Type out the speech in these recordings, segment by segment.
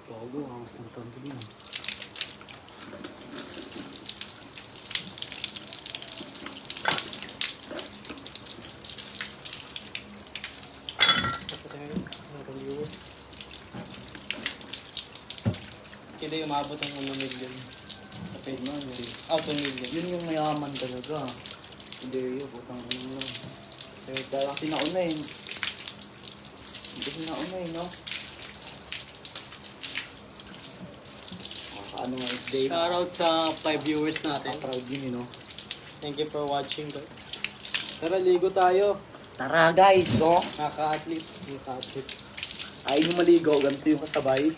Gago, angas ng tanto din. Hindi umabot ng 1 million. Sa page mo, 2 million. yun yung mayaman talaga. Hindi yun, putang ano lang. Pero dahil kasi nauna eh. Kasi nauna eh, no? Ano nga is day. Shoutout sa 5 viewers natin. Proud yun, no? Thank you for watching, guys. Tara, ligo tayo. Tara guys, no? Nakaka-athlete. Ayaw nyo maligo, ganito yung kasabay.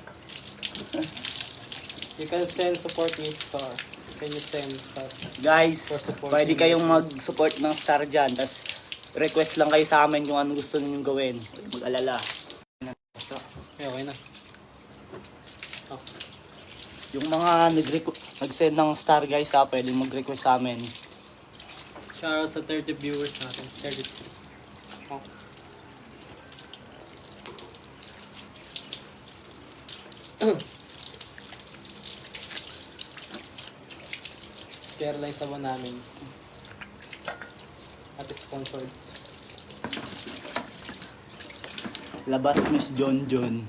You can send support me star. Can you send star? Guys, For support pwede me. kayong mag-support ng star dyan. Tapos, request lang kayo sa amin kung ano gusto ninyong gawin. Mag-alala. Okay na. Yung mga nag-send ng star guys ha, pwede mag-request sa amin. Shoutout sa 30 viewers natin. 30. Oh. Share lang sa ba namin. At sponsored. Labas Miss John John.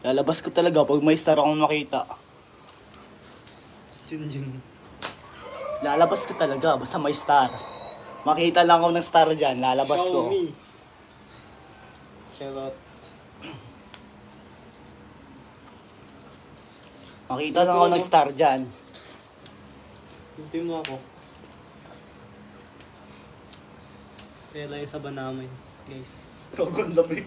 Lalabas ko talaga pag may star akong makita. Junjun. Lalabas ko talaga basta may star. Makita lang ako ng star dyan, lalabas Show ko. me. Shoutout. Makita lang ako ng star dyan. Hintuin mo ako. Kaya lang yung saba namin, guys. Sobrang lamig.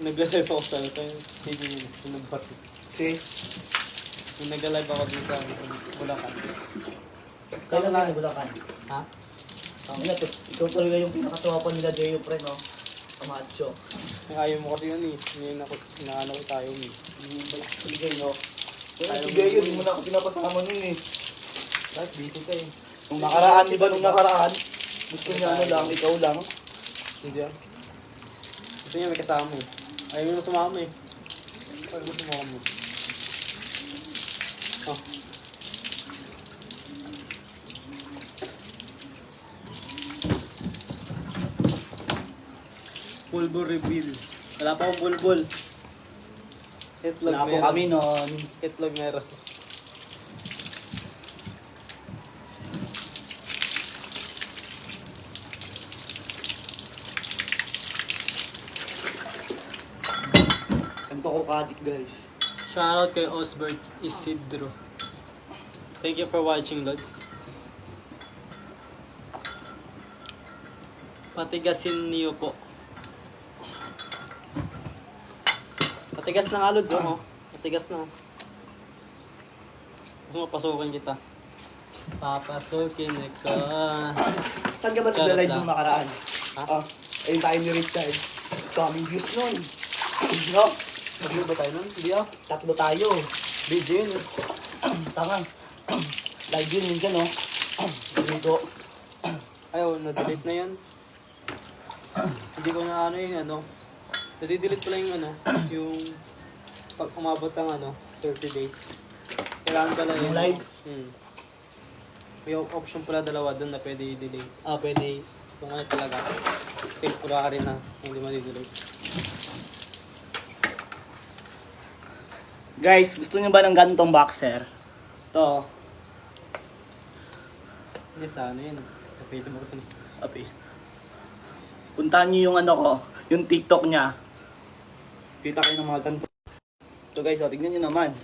Nag-live ako sa hindi yung nagbati. Okay. Yung nag-live ako dun sa Bulacan. Kailan na yung Bulacan? Ha? Ikaw talaga yung pinakatawa pa nila Jeyo pre, no? Kamacho. Yung ayaw mo kasi yun eh. Yung inaano ko tayo eh. Sige, no? Kaya si Jeyo, di mo na ako pinapasama nun eh. Kahit busy ka eh. Nung nakaraan, di ba nung nakaraan? Gusto niya ano lang, ikaw lang. Hindi ah. Gusto niya may kasama eh. Ayaw mo sumama eh. Ayaw mo sumama eh. Oh. Pulbol reveal. Wala pa akong bulbol. Itlog Wala po meron. kami nun. Itlog meron. Ganito ko kadik guys. Shoutout kay Osbert Isidro. Thank you for watching, Lods. Patigasin niyo po. Patigas na nga, Lods, oh. Patigas na. Gusto mo pasukin kita. Papasukin ka. Saan ka ba Charot nagla-live lang. nung nakaraan? Ha? Ayun tayo ni Richard. Coming views nun. No? Nag-view ba tayo nun? Hindi ah. Tatlo tayo. Video yun. Tama. Live yun yun dyan, no? Dito. Ayaw, na-delete na yan. Hindi ko na ano yung ano. Nadi-delete pala yung ano. Yung pag umabot ng ano, 30 days. Kailangan pala Yung yun. live? May option pala dalawa doon na pwede i-delete. Pwede kung ano talaga. Temporary na. Hindi ma-delete. Guys, gusto niyo ba ng ganitong boxer? To. Hindi sa ano yun. Sa Facebook yun. Api. Puntahan niyo yung ano ko, yung TikTok niya. Kita kayo ng mga ganito. So guys, tignan niyo naman.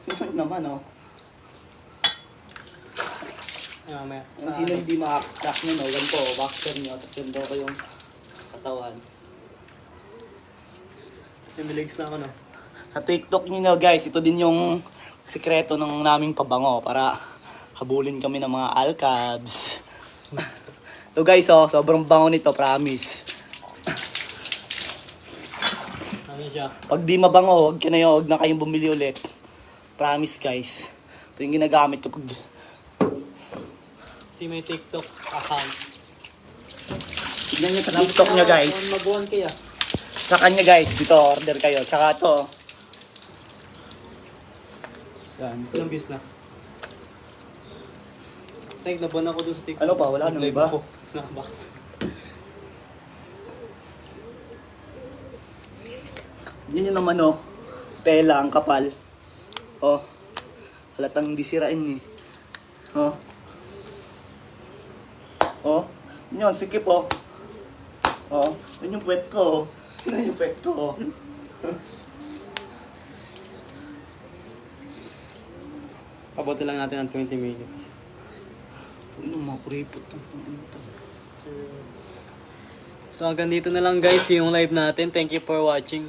Tignan niyo naman, oh. Mamaya. Kung sino hindi ma-crack niyo, no? Ganito, boxer niyo. Tapos ganito ko yung katawan. Yung legs na ako no. Sa TikTok niyo guys, ito din yung sikreto ng naming pabango para habulin kami ng mga alcabs. So guys, oh, sobrang bango nito, promise. Ano siya? Pag di mabango, huwag na kayong bumili ulit. Promise guys. Ito yung ginagamit ko pag Si may TikTok account. Tignan nyo sa TikTok niya guys. Mag-1 kaya. Sa kanya guys, dito order kayo. Tsaka to. Yan. Ilang views na? Thank, nabuan ako doon sa TikTok. Ano pa? Wala nang Live iba? ako. Snackbox. Yan yun naman oh. Tela, ang kapal. Oh. Halatang hindi sirain eh. Oh. Oh. Yun, sikip oh. Oh. Yan yung puwet ko oh. Yan yung puwet ko oh. Paboto lang natin ng 20 minutes. Ano mga kuripot to. So hanggang dito na lang guys yung live natin. Thank you for watching.